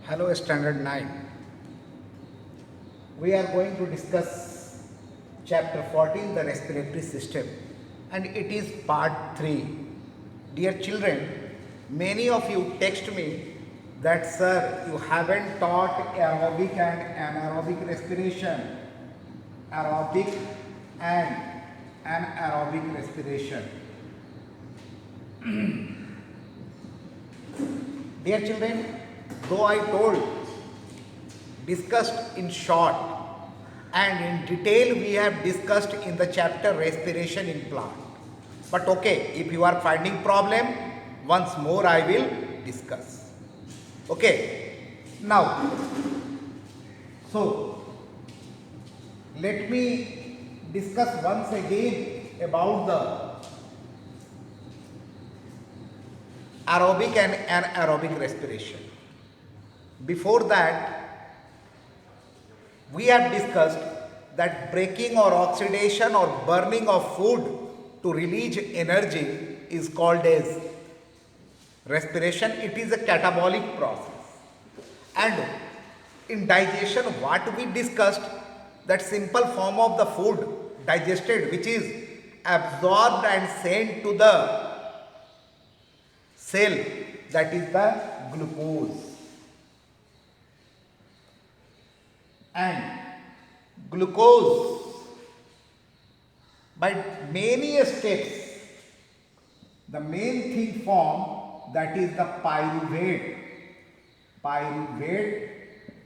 Hello, Standard 9. We are going to discuss chapter 14, the respiratory system, and it is part 3. Dear children, many of you text me that, sir, you haven't taught aerobic and anaerobic respiration, aerobic and anaerobic respiration. Dear children, though I told, discussed in short and in detail we have discussed in the chapter respiration in plant. But okay, if you are finding problem, once more I will discuss. Okay, now, so let me discuss once again about the aerobic and anaerobic respiration. Before that, we have discussed that breaking or oxidation or burning of food to release energy is called as respiration. It is a catabolic process. And in digestion, what we discussed, that simple form of the food digested, which is absorbed and sent to the cell, that is the glucose. And glucose, by many steps, the main thing form, that is the pyruvate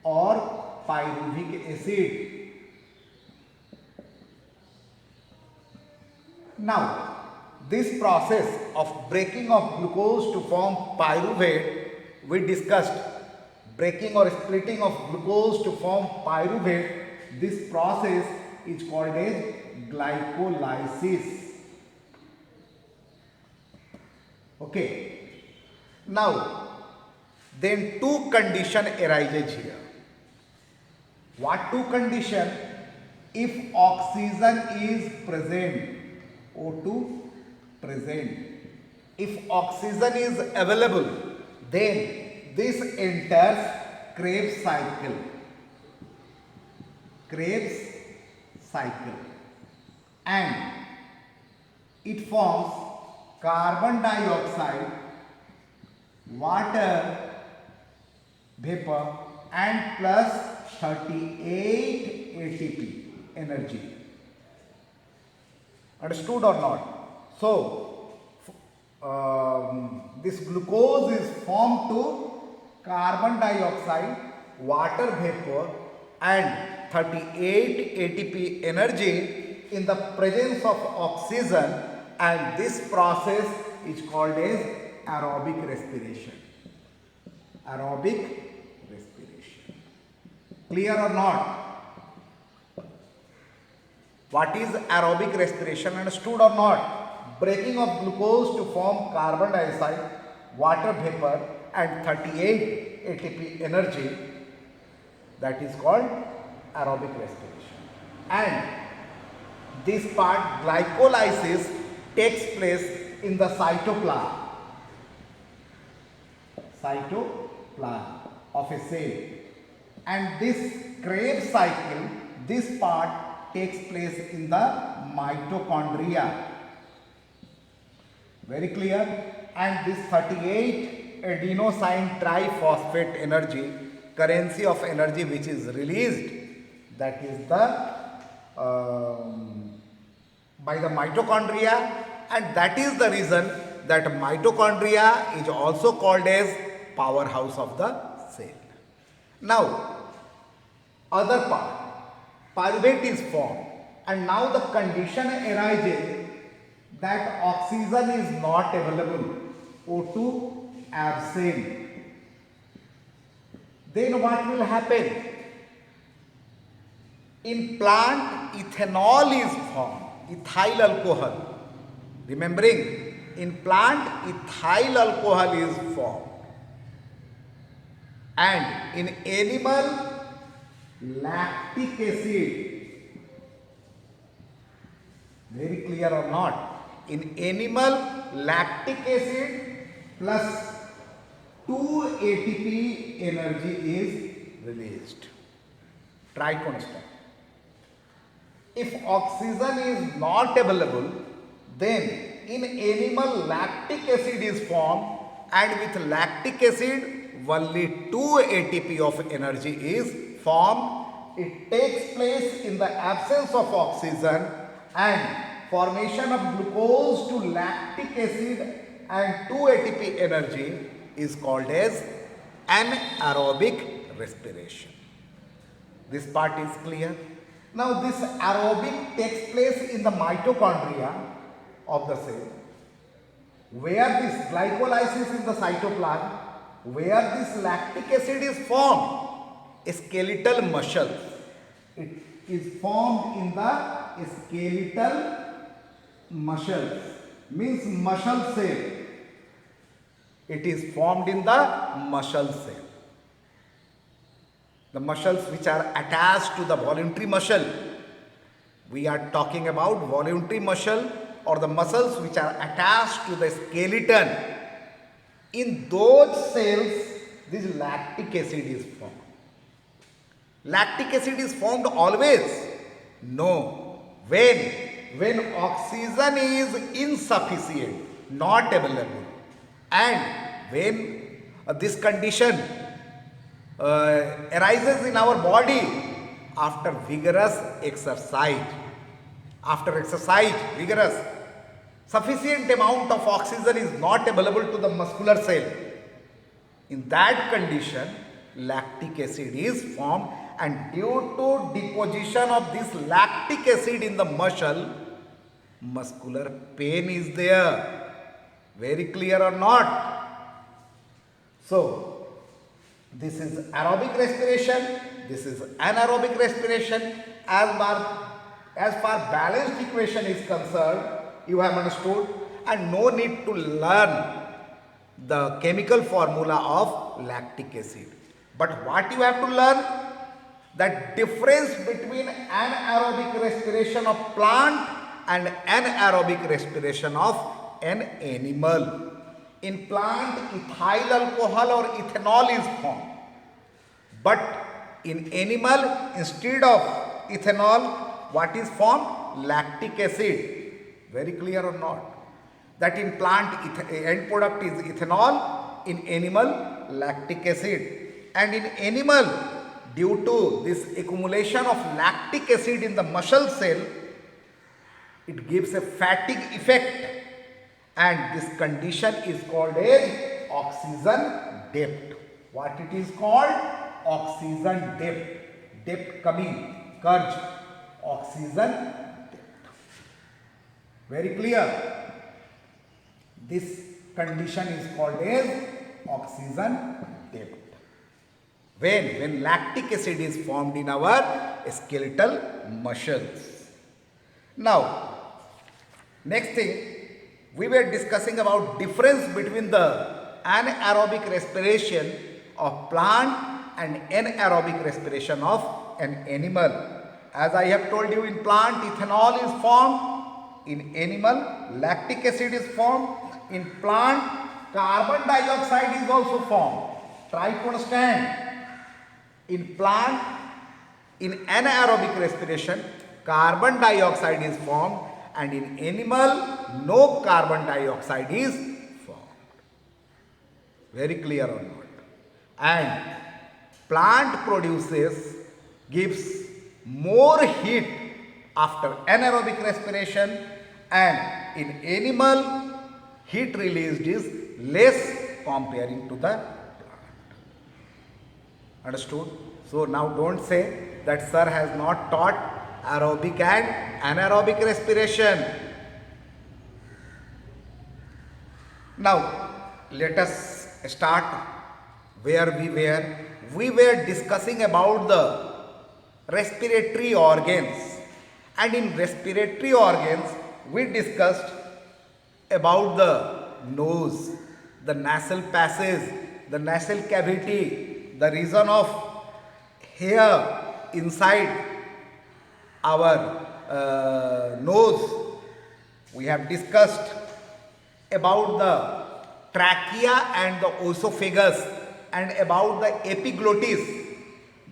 or pyruvic acid. Now, this process of breaking of glucose to form pyruvate, we discussed breaking or splitting of glucose to form pyruvate. This process is called as glycolysis. Okay. Now, then two condition arises here. What two condition? If oxygen is present, O2 present. If oxygen is available, then this enters Krebs cycle. Krebs cycle. And it forms carbon dioxide, water vapor and plus 38 ATP energy. Understood or not? So, this glucose is formed to carbon dioxide, water vapor and 38 ATP energy in the presence of oxygen, and this process is called as aerobic respiration. Aerobic respiration. Clear or not? What is aerobic respiration? Understood or not? Breaking of glucose to form carbon dioxide, water vapor and 38 ATP energy, that is called aerobic respiration. And this part, glycolysis, takes place in the cytoplasm of a cell. And this Krebs cycle, this part takes place in the mitochondria. Very clear? And this 38 adenosine triphosphate energy, currency of energy which is released, that is the by the mitochondria, and that is the reason that mitochondria is also called as powerhouse of the cell. Now, other part, pyruvate is formed, and now the condition arises that oxygen is not available, O2 absent. Then what will happen? In plant, ethanol is formed, ethyl alcohol. Remembering, in plant, ethyl alcohol is formed. And in animal, lactic acid. Very clear or not? In animal, lactic acid plus 2 ATP energy is released. Try to understand. If oxygen is not available, then in animal lactic acid is formed, and with lactic acid only 2 ATP of energy is formed. It takes place in the absence of oxygen, and formation of glucose to lactic acid and 2 ATP energy is called as anaerobic respiration. This part is clear. Now this aerobic takes place in the mitochondria of the cell, where this glycolysis in the cytoplasm, where this lactic acid is formed, skeletal muscle. It is formed in the skeletal muscle, means muscle cell. It is formed in the muscle cell. The muscles which are attached to the voluntary muscle. We are talking about voluntary muscle, or the muscles which are attached to the skeleton. In those cells, this lactic acid is formed. Lactic acid is formed always? No. When oxygen is insufficient, not available, and when this condition arises in our body after vigorous exercise. After exercise, vigorous, sufficient amount of oxygen is not available to the muscular cell. In that condition, lactic acid is formed, and due to deposition of this lactic acid in the muscle, muscular pain is there. Very clear or not? So, this is aerobic respiration, this is anaerobic respiration. As far balanced equation is concerned, you have understood, and no need to learn the chemical formula of lactic acid. But what you have to learn? That difference between anaerobic respiration of plant and anaerobic respiration of an animal. In plant, ethyl alcohol or ethanol is formed. But in animal, instead of ethanol, what is formed? Lactic acid. Very clear or not? That in plant, end product is ethanol. In animal, lactic acid. And in animal, due to this accumulation of lactic acid in the muscle cell, it gives a fatigue effect, and this condition is called as oxygen depth. What it is called? Oxygen depth. Depth coming, curve, oxygen depth. Very clear? This condition is called as oxygen depth. When lactic acid is formed in our skeletal muscles. Now, next thing, we were discussing about difference between the anaerobic respiration of plant and anaerobic respiration of an animal. As I have told you, in plant ethanol is formed, in animal lactic acid is formed, in plant carbon dioxide is also formed. Try to understand. In plant, in anaerobic respiration, carbon dioxide is formed, and in animal, no carbon dioxide is formed. Very clear or not? And plant gives more heat after anaerobic respiration, and in animal, heat released is less comparing to the Understood? So now don't say that sir has not taught aerobic and anaerobic respiration. Now let us start where we were. We were discussing about the respiratory organs, and in respiratory organs we discussed about the nose, the nasal passage, the nasal cavity, the region of hair inside our nose. We have discussed about the trachea and the esophagus and about the epiglottis.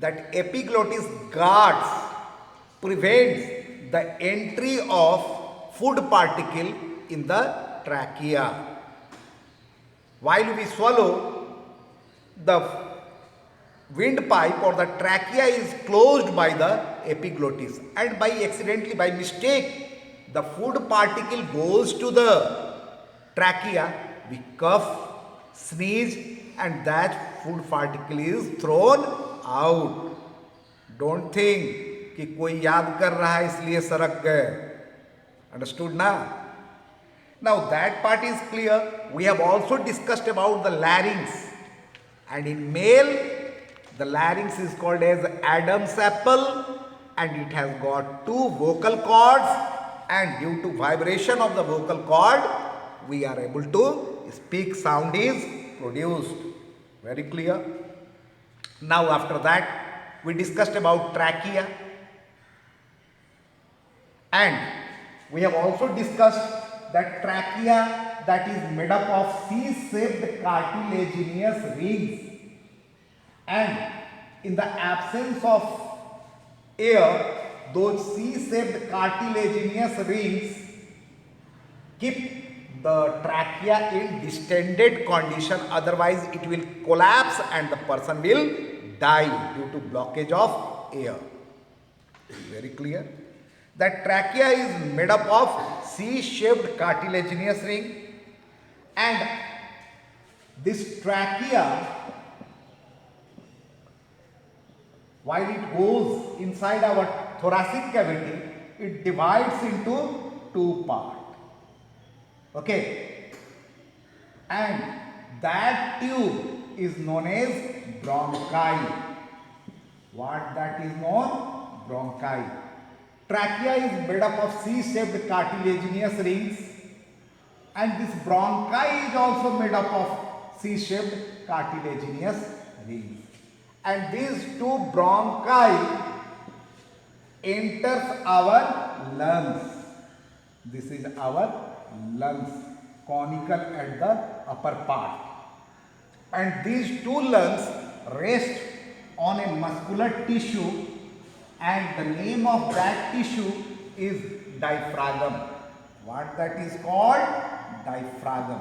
That epiglottis guards, prevents the entry of food particle in the trachea. While we swallow, the windpipe or the trachea is closed by the epiglottis, and by accidentally, by mistake, the food particle goes to the trachea, we cough, sneeze, and that food particle is thrown out. Don't think कि कोई याद कर रहा है इसलिए सरक गए. Understood ना? Now that part is clear. We have also discussed about the larynx, and in male the larynx is called as Adam's apple, and it has got two vocal cords, and due to vibration of the vocal cord we are able to speak, sound is produced. Very clear. Now after that we discussed about trachea, and we have also discussed that trachea that is made up of C-shaped cartilaginous rings, and in the absence of air, those C-shaped cartilaginous rings keep the trachea in distended condition, otherwise it will collapse and the person will die due to blockage of air. Very clear? That trachea is made up of C-shaped cartilaginous ring, and this trachea, while it goes inside our thoracic cavity, it divides into two parts. Okay, and that tube is known as bronchi. What that is known? Bronchi. Trachea is made up of C-shaped cartilaginous rings, and this bronchi is also made up of C-shaped cartilaginous rings. And these two bronchi enters our lungs. This is our lungs, conical at the upper part. And these two lungs rest on a muscular tissue, and the name of that tissue is diaphragm. What that is called? Diaphragm.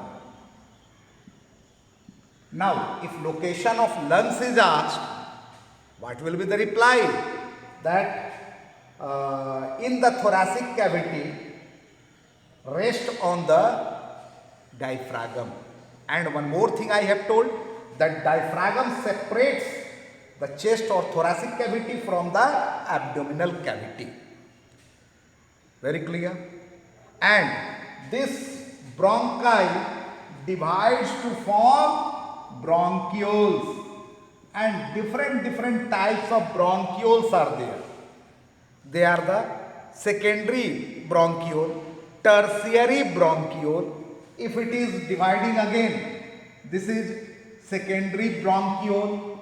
Now, if location of lungs is asked, what will be the reply? That in the thoracic cavity, rest on the diaphragm. And one more thing I have told, that diaphragm separates the chest or thoracic cavity from the abdominal cavity. Very clear? And this bronchi divides to form bronchioles, and different types of bronchioles are there. They are the secondary bronchiole, tertiary bronchiole. If it is dividing again, this is secondary bronchiole,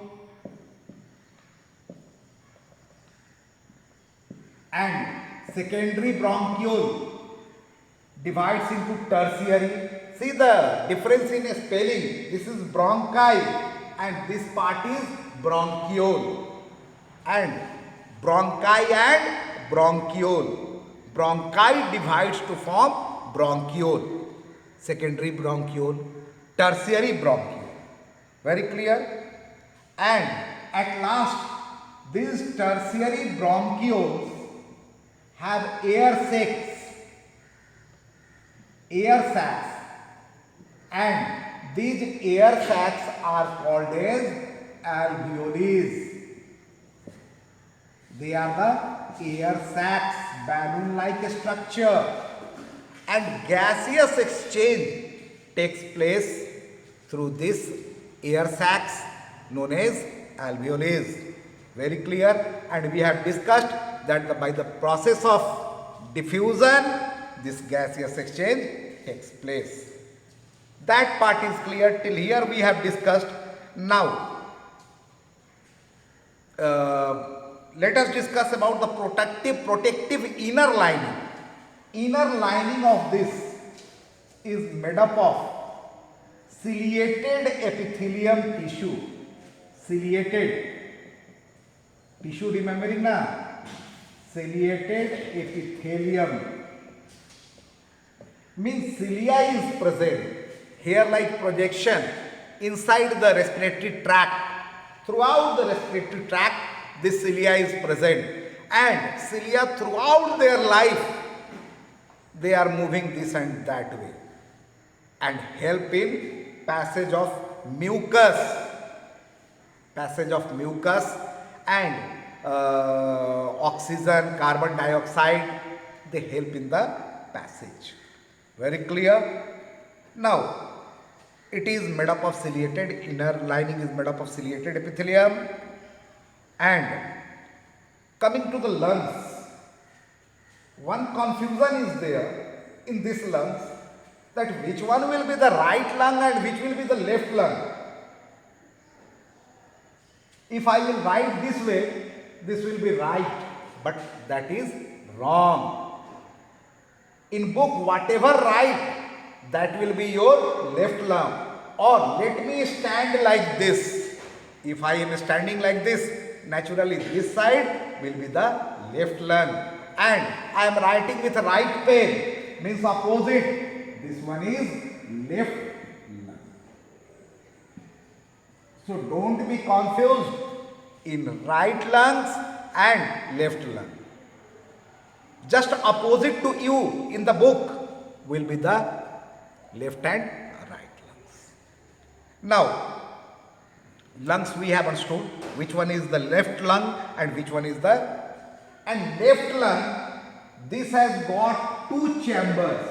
and secondary bronchiole divides into tertiary. See the difference in spelling. This is bronchi and this part is bronchiole, and bronchi and bronchiole. Bronchi divides to form bronchiole, secondary bronchiole, tertiary bronchiole. Very clear? And at last, these tertiary bronchioles have air sacs, and these air sacs are called as alveoles. They are the air sacs, balloon-like structure, and gaseous exchange takes place through these air sacs known as alveoles. Very clear? And we have discussed that by the process of diffusion, this gaseous exchange takes place. That part is clear. Till here we have discussed. Now, let us discuss about the protective inner lining. Inner lining of this is made up of ciliated epithelium tissue. Ciliated tissue, remembering na? Ciliated epithelium means cilia is present, hair-like projection inside the respiratory tract. Throughout the respiratory tract, this cilia is present, and cilia throughout their life, they are moving this and that way and help in passage of mucus and oxygen, carbon dioxide, they help in the passage. Very clear? Now, it is made up of ciliated, inner lining is made up of ciliated epithelium. And coming to the lungs, one confusion is there in this lungs, that which one will be the right lung and which will be the left lung. If I will write this way, this will be right, but that is wrong. In book, whatever write, that will be your left lung. Or let me stand like this. If I am standing like this, naturally this side will be the left lung. And I am writing with right pen, means opposite. This one is left lung. So don't be confused in right lungs and left lung. Just opposite to you in the book will be the left and right lungs. Now, lungs we have understood which one is the left lung and which one is the, and left lung, this has got two chambers,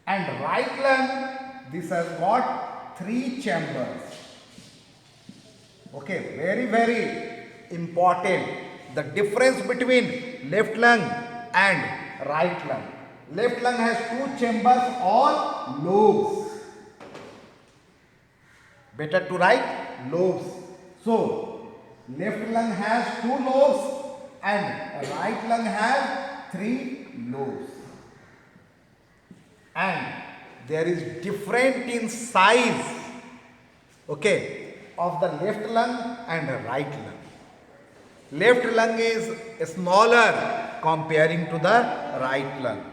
and right lung, this has got three chambers. Okay, very, very important. The difference between left lung and right lung. Left lung has two chambers or lobes. Better to write lobes. So, left lung has two lobes and right lung has three lobes. And there is different in size, okay, of the left lung and right lung. Left lung is smaller comparing to the right lung.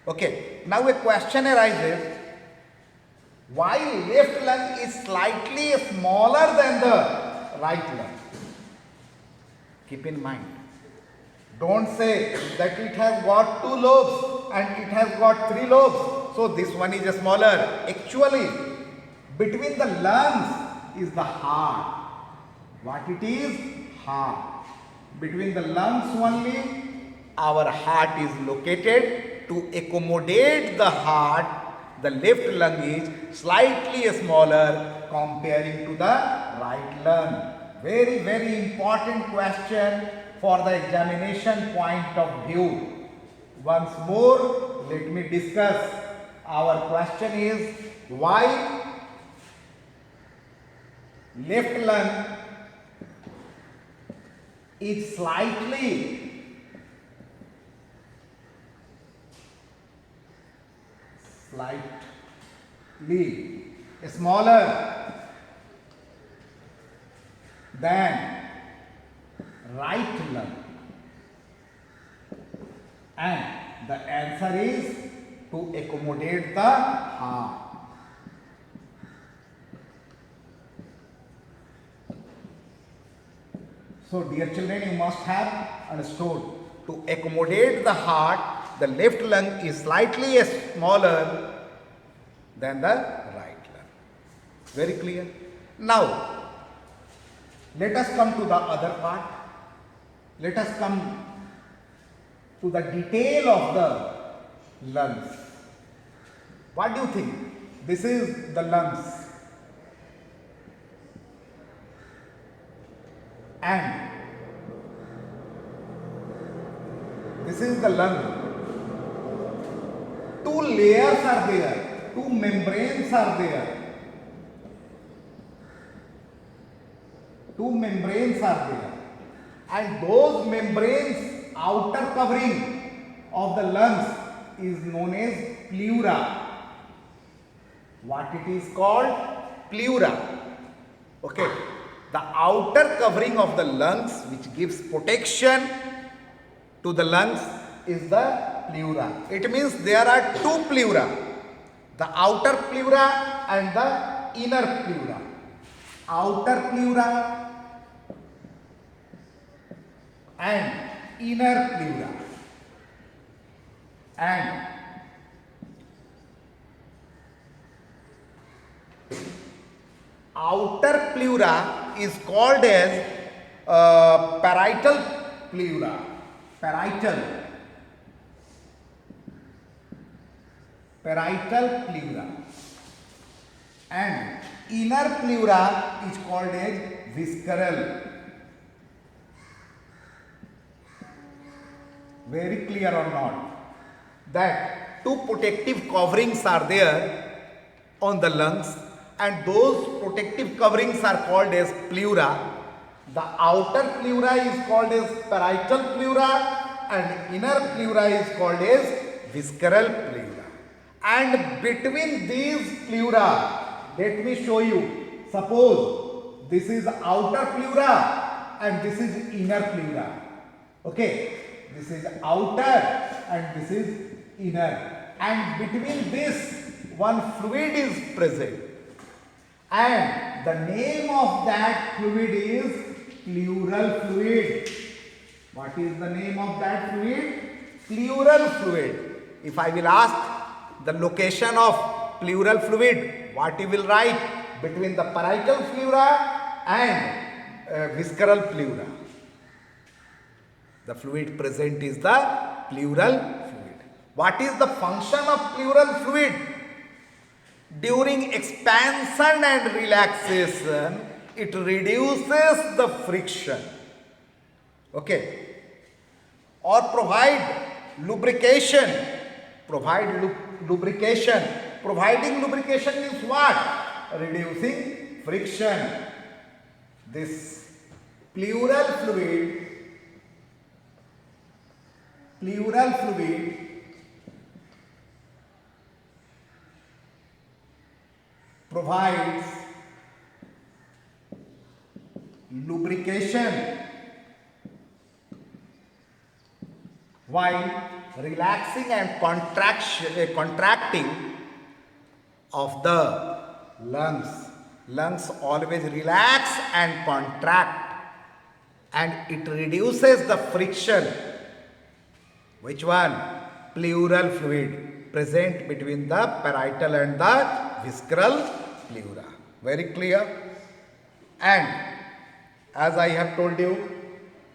Okay, now a question arises, why left lung is slightly smaller than the right lung? Keep in mind, don't say that it has got two lobes and it has got three lobes, so this one is smaller. Actually, between the lungs is the heart. What it is? Heart. Between the lungs only, our heart is located. To accommodate the heart, the left lung is slightly smaller comparing to the right lung. Very, very important question for the examination point of view. Once more, let me discuss. Our question is, why left lung is slightly smaller than right lung, and the answer is to accommodate the heart. So dear children, you must have understood, to accommodate the heart, the left lung is slightly smaller than the right lung. Very clear? Now, let us come to the other part. Let us come to the detail of the lungs. What do you think? This is the lungs. And this is the lung. Two layers are there, two membranes are there. Two membranes are there. And those membranes, outer covering of the lungs is known as pleura. What it is called? Pleura. Okay. The outer covering of the lungs which gives protection to the lungs is the pleura. It means there are two pleura, the outer pleura and the inner pleura. Outer pleura and inner pleura. And outer pleura is called as parietal pleura. Parietal pleura. And inner pleura is called as visceral. Very clear or not? That two protective coverings are there on the lungs, and those protective coverings are called as pleura. The outer pleura is called as parietal pleura and inner pleura is called as visceral pleura. And between these pleura, let me show you. Suppose this is outer pleura and this is inner pleura. Okay, this is outer and this is inner. And between this, one fluid is present. And the name of that fluid is pleural fluid. What is the name of that fluid? Pleural fluid. If I will ask the location of pleural fluid, what you will write? Between the parietal pleura and visceral pleura. The fluid present is the pleural fluid. What is the function of pleural fluid? During expansion and relaxation, it reduces the friction. Okay. Or provide lubrication. Lubrication. Providing lubrication means what? Reducing friction. This pleural fluid provides lubrication while relaxing and contracting of the lungs. Lungs always relax and contract, and it reduces the friction. Which one? Pleural fluid present between the parietal and the visceral pleura. Very clear? And as I have told you,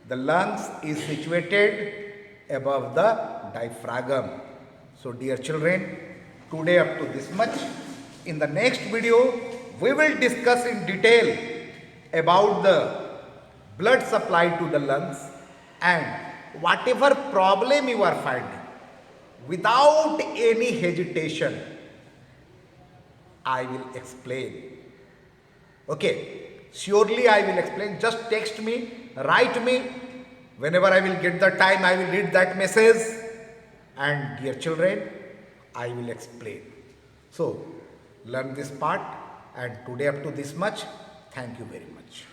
the lungs is situated above the diaphragm. So dear children, today up to this much. In the next video, we will discuss in detail about the blood supply to the lungs, and whatever problem you are finding, without any hesitation, I will explain. Okay, surely I will explain. Just text me, write me. Whenever I will get the time, I will read that message. And dear children, I will explain. So, learn this part, and today up to this much. Thank you very much.